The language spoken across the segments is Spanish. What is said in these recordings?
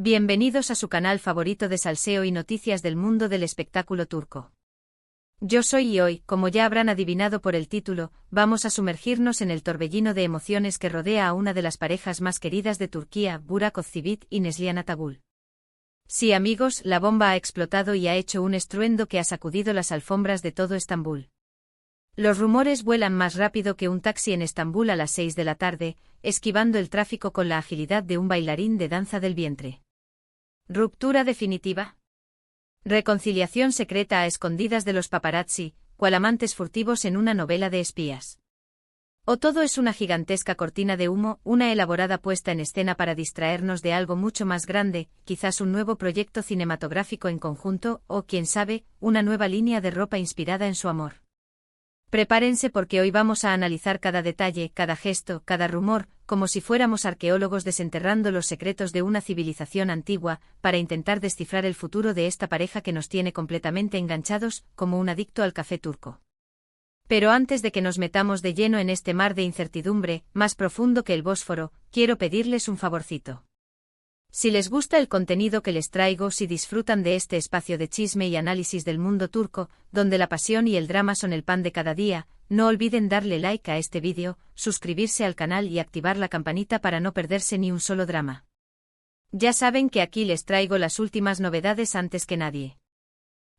Bienvenidos a su canal favorito de salseo y noticias del mundo del espectáculo turco. Yo soy y hoy, como ya habrán adivinado por el título, vamos a sumergirnos en el torbellino de emociones que rodea a una de las parejas más queridas de Turquía, Burak Özçivit y Neslihan Atagül. Sí amigos, la bomba ha explotado y ha hecho un estruendo que ha sacudido las alfombras de todo Estambul. Los rumores vuelan más rápido que un taxi en Estambul a las 6 de la tarde, esquivando el tráfico con la agilidad de un bailarín de danza del vientre. ¿Ruptura definitiva? ¿Reconciliación secreta a escondidas de los paparazzi, cual amantes furtivos en una novela de espías? ¿O todo es una gigantesca cortina de humo, una elaborada puesta en escena para distraernos de algo mucho más grande, quizás un nuevo proyecto cinematográfico en conjunto, o, quién sabe, una nueva línea de ropa inspirada en su amor? Prepárense porque hoy vamos a analizar cada detalle, cada gesto, cada rumor, como si fuéramos arqueólogos desenterrando los secretos de una civilización antigua, para intentar descifrar el futuro de esta pareja que nos tiene completamente enganchados, como un adicto al café turco. Pero antes de que nos metamos de lleno en este mar de incertidumbre, más profundo que el Bósforo, quiero pedirles un favorcito. Si les gusta el contenido que les traigo, si disfrutan de este espacio de chisme y análisis del mundo turco, donde la pasión y el drama son el pan de cada día, no olviden darle like a este vídeo, suscribirse al canal y activar la campanita para no perderse ni un solo drama. Ya saben que aquí les traigo las últimas novedades antes que nadie.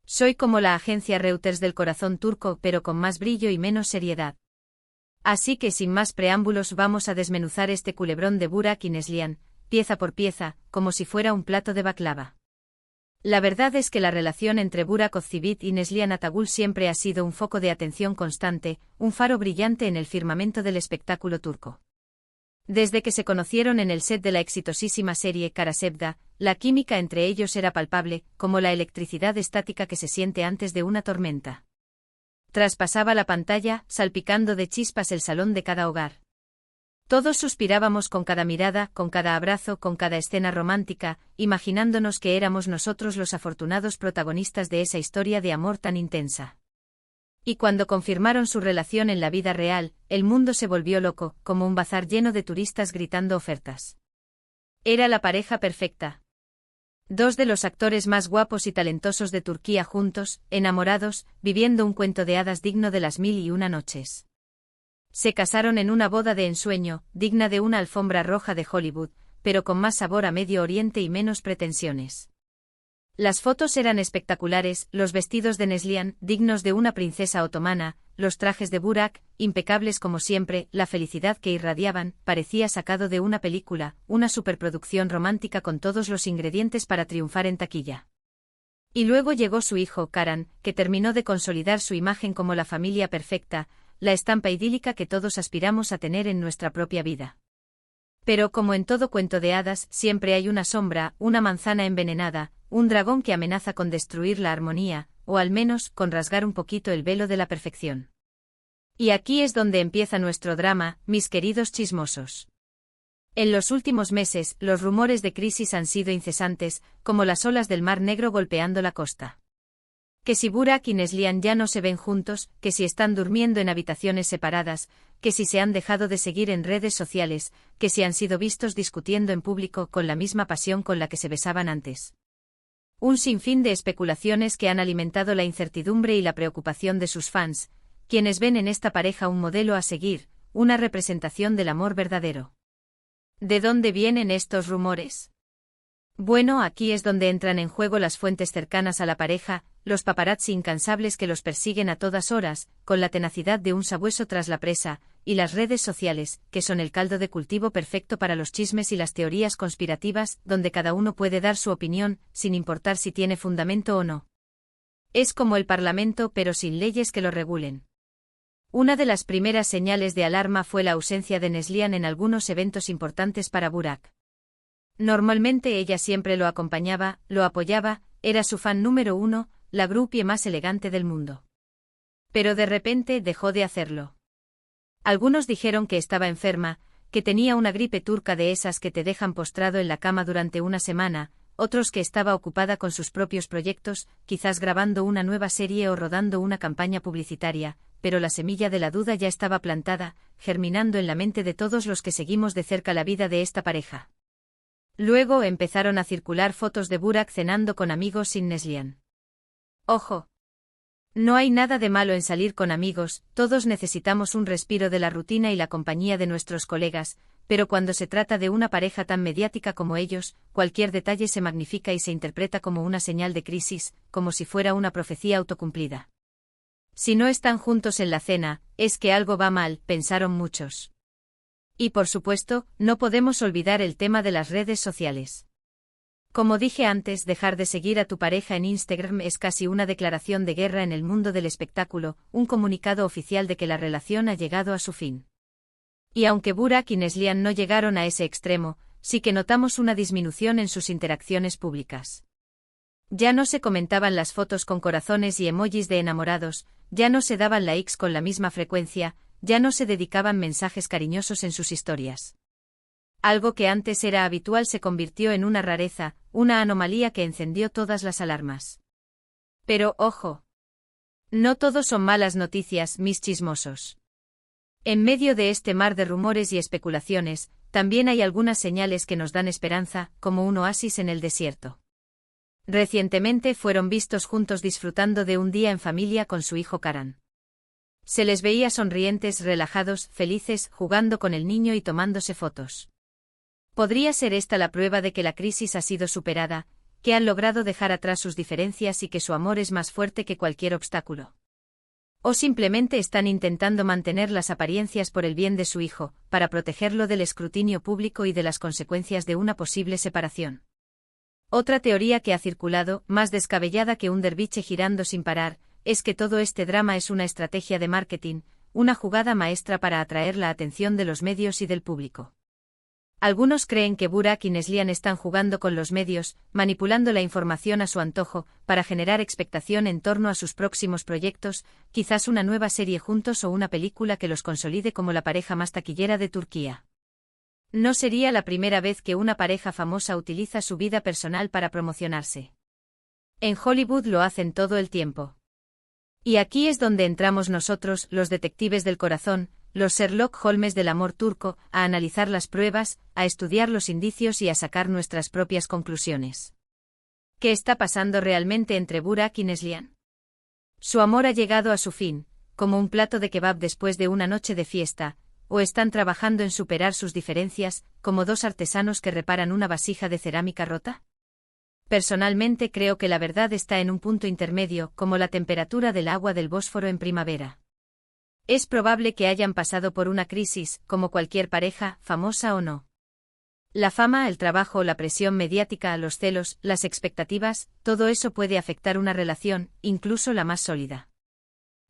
Soy como la agencia Reuters del corazón turco, pero con más brillo y menos seriedad. Así que sin más preámbulos vamos a desmenuzar este culebrón de Burak y Neslihan, pieza por pieza, como si fuera un plato de baklava. La verdad es que la relación entre Burak Özçivit y Neslihan Atagül siempre ha sido un foco de atención constante, un faro brillante en el firmamento del espectáculo turco. Desde que se conocieron en el set de la exitosísima serie Kara Sevda, la química entre ellos era palpable, como la electricidad estática que se siente antes de una tormenta. Traspasaba la pantalla, salpicando de chispas el salón de cada hogar. Todos suspirábamos con cada mirada, con cada abrazo, con cada escena romántica, imaginándonos que éramos nosotros los afortunados protagonistas de esa historia de amor tan intensa. Y cuando confirmaron su relación en la vida real, el mundo se volvió loco, como un bazar lleno de turistas gritando ofertas. Era la pareja perfecta. Dos de los actores más guapos y talentosos de Turquía juntos, enamorados, viviendo un cuento de hadas digno de las 1001 noches. Se casaron en una boda de ensueño, digna de una alfombra roja de Hollywood, pero con más sabor a Medio Oriente y menos pretensiones. Las fotos eran espectaculares, los vestidos de Neslihan, dignos de una princesa otomana, los trajes de Burak, impecables como siempre, la felicidad que irradiaban, parecía sacado de una película, una superproducción romántica con todos los ingredientes para triunfar en taquilla. Y luego llegó su hijo, Karan, que terminó de consolidar su imagen como la familia perfecta, la estampa idílica que todos aspiramos a tener en nuestra propia vida. Pero como en todo cuento de hadas, siempre hay una sombra, una manzana envenenada, un dragón que amenaza con destruir la armonía, o al menos, con rasgar un poquito el velo de la perfección. Y aquí es donde empieza nuestro drama, mis queridos chismosos. En los últimos meses, los rumores de crisis han sido incesantes, como las olas del Mar Negro golpeando la costa. Que si Burak y Neslihan ya no se ven juntos, que si están durmiendo en habitaciones separadas, que si se han dejado de seguir en redes sociales, que si han sido vistos discutiendo en público con la misma pasión con la que se besaban antes. Un sinfín de especulaciones que han alimentado la incertidumbre y la preocupación de sus fans, quienes ven en esta pareja un modelo a seguir, una representación del amor verdadero. ¿De dónde vienen estos rumores? Bueno, aquí es donde entran en juego las fuentes cercanas a la pareja, los paparazzi incansables que los persiguen a todas horas, con la tenacidad de un sabueso tras la presa, y las redes sociales, que son el caldo de cultivo perfecto para los chismes y las teorías conspirativas, donde cada uno puede dar su opinión, sin importar si tiene fundamento o no. Es como el Parlamento, pero sin leyes que lo regulen. Una de las primeras señales de alarma fue la ausencia de Neslihan en algunos eventos importantes para Burak. Normalmente ella siempre lo acompañaba, lo apoyaba, era su fan número uno, la groupie más elegante del mundo. Pero de repente dejó de hacerlo. Algunos dijeron que estaba enferma, que tenía una gripe turca de esas que te dejan postrado en la cama durante una semana, otros que estaba ocupada con sus propios proyectos, quizás grabando una nueva serie o rodando una campaña publicitaria, pero la semilla de la duda ya estaba plantada, germinando en la mente de todos los que seguimos de cerca la vida de esta pareja. Luego empezaron a circular fotos de Burak cenando con amigos sin Neslihan. Ojo. No hay nada de malo en salir con amigos, todos necesitamos un respiro de la rutina y la compañía de nuestros colegas, pero cuando se trata de una pareja tan mediática como ellos, cualquier detalle se magnifica y se interpreta como una señal de crisis, como si fuera una profecía autocumplida. Si no están juntos en la cena, es que algo va mal, pensaron muchos. Y por supuesto, no podemos olvidar el tema de las redes sociales. Como dije antes, dejar de seguir a tu pareja en Instagram es casi una declaración de guerra en el mundo del espectáculo, un comunicado oficial de que la relación ha llegado a su fin. Y aunque Burak y Neslihan no llegaron a ese extremo, sí que notamos una disminución en sus interacciones públicas. Ya no se comentaban las fotos con corazones y emojis de enamorados, ya no se daban likes con la misma frecuencia, ya no se dedicaban mensajes cariñosos en sus historias. Algo que antes era habitual se convirtió en una rareza, una anomalía que encendió todas las alarmas. Pero, ojo. No todos son malas noticias, mis chismosos. En medio de este mar de rumores y especulaciones, también hay algunas señales que nos dan esperanza, como un oasis en el desierto. Recientemente fueron vistos juntos disfrutando de un día en familia con su hijo Karan. Se les veía sonrientes, relajados, felices, jugando con el niño y tomándose fotos. ¿Podría ser esta la prueba de que la crisis ha sido superada, que han logrado dejar atrás sus diferencias y que su amor es más fuerte que cualquier obstáculo? ¿O simplemente están intentando mantener las apariencias por el bien de su hijo, para protegerlo del escrutinio público y de las consecuencias de una posible separación? Otra teoría que ha circulado, más descabellada que un derviche girando sin parar, es que todo este drama es una estrategia de marketing, una jugada maestra para atraer la atención de los medios y del público. Algunos creen que Burak y Neslihan están jugando con los medios, manipulando la información a su antojo, para generar expectación en torno a sus próximos proyectos, quizás una nueva serie juntos o una película que los consolide como la pareja más taquillera de Turquía. No sería la primera vez que una pareja famosa utiliza su vida personal para promocionarse. En Hollywood lo hacen todo el tiempo. Y aquí es donde entramos nosotros, los detectives del corazón, los Sherlock Holmes del amor turco, a analizar las pruebas, a estudiar los indicios y a sacar nuestras propias conclusiones. ¿Qué está pasando realmente entre Burak y Neslihan? ¿Su amor ha llegado a su fin, como un plato de kebab después de una noche de fiesta, o están trabajando en superar sus diferencias, como dos artesanos que reparan una vasija de cerámica rota? Personalmente creo que la verdad está en un punto intermedio, como la temperatura del agua del Bósforo en primavera. Es probable que hayan pasado por una crisis, como cualquier pareja, famosa o no. La fama, el trabajo, la presión mediática, los celos, las expectativas, todo eso puede afectar una relación, incluso la más sólida.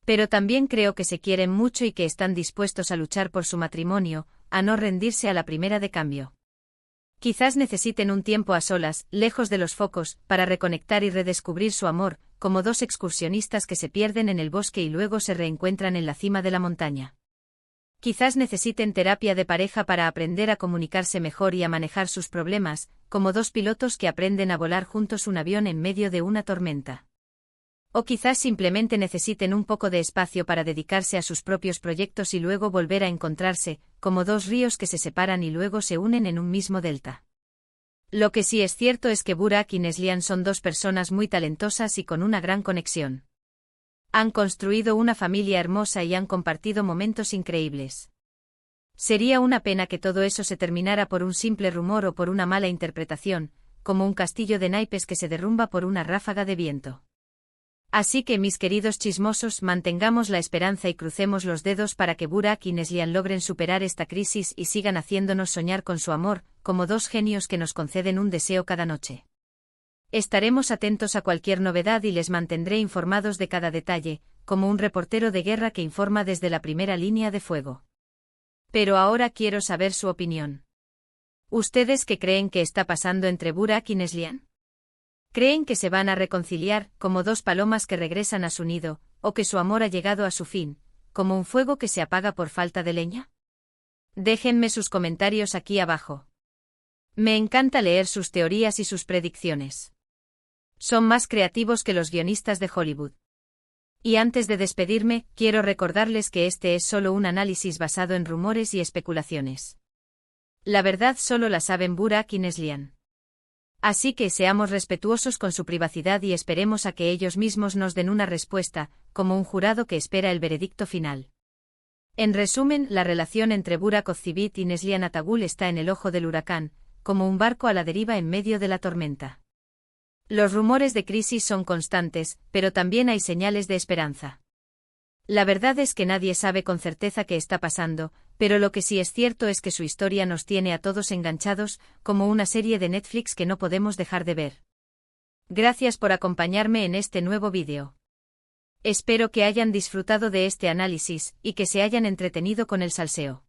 Pero también creo que se quieren mucho y que están dispuestos a luchar por su matrimonio, a no rendirse a la primera de cambio. Quizás necesiten un tiempo a solas, lejos de los focos, para reconectar y redescubrir su amor, como dos excursionistas que se pierden en el bosque y luego se reencuentran en la cima de la montaña. Quizás necesiten terapia de pareja para aprender a comunicarse mejor y a manejar sus problemas, como dos pilotos que aprenden a volar juntos un avión en medio de una tormenta. O quizás simplemente necesiten un poco de espacio para dedicarse a sus propios proyectos y luego volver a encontrarse, como dos ríos que se separan y luego se unen en un mismo delta. Lo que sí es cierto es que Burak y Neslihan son dos personas muy talentosas y con una gran conexión. Han construido una familia hermosa y han compartido momentos increíbles. Sería una pena que todo eso se terminara por un simple rumor o por una mala interpretación, como un castillo de naipes que se derrumba por una ráfaga de viento. Así que, mis queridos chismosos, mantengamos la esperanza y crucemos los dedos para que Burak y Neslihan logren superar esta crisis y sigan haciéndonos soñar con su amor, como dos genios que nos conceden un deseo cada noche. Estaremos atentos a cualquier novedad y les mantendré informados de cada detalle, como un reportero de guerra que informa desde la primera línea de fuego. Pero ahora quiero saber su opinión. ¿Ustedes qué creen que está pasando entre Burak y Neslihan? ¿Creen que se van a reconciliar, como dos palomas que regresan a su nido, o que su amor ha llegado a su fin, como un fuego que se apaga por falta de leña? Déjenme sus comentarios aquí abajo. Me encanta leer sus teorías y sus predicciones. Son más creativos que los guionistas de Hollywood. Y antes de despedirme, quiero recordarles que este es solo un análisis basado en rumores y especulaciones. La verdad solo la saben Burak y Neslihan. Así que seamos respetuosos con su privacidad y esperemos a que ellos mismos nos den una respuesta, como un jurado que espera el veredicto final. En resumen, la relación entre Burak Ozcivit y Neslihan Atagul está en el ojo del huracán, como un barco a la deriva en medio de la tormenta. Los rumores de crisis son constantes, pero también hay señales de esperanza. La verdad es que nadie sabe con certeza qué está pasando, pero lo que sí es cierto es que su historia nos tiene a todos enganchados, como una serie de Netflix que no podemos dejar de ver. Gracias por acompañarme en este nuevo vídeo. Espero que hayan disfrutado de este análisis, y que se hayan entretenido con el salseo.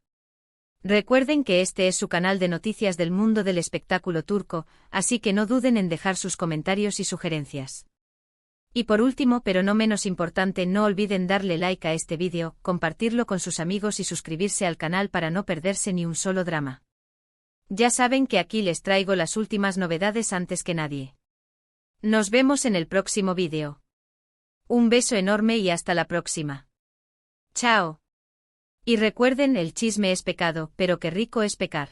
Recuerden que este es su canal de noticias del mundo del espectáculo turco, así que no duden en dejar sus comentarios y sugerencias. Y por último, pero no menos importante, no olviden darle like a este vídeo, compartirlo con sus amigos y suscribirse al canal para no perderse ni un solo drama. Ya saben que aquí les traigo las últimas novedades antes que nadie. Nos vemos en el próximo vídeo. Un beso enorme y hasta la próxima. Chao. Y recuerden, el chisme es pecado, pero qué rico es pecar.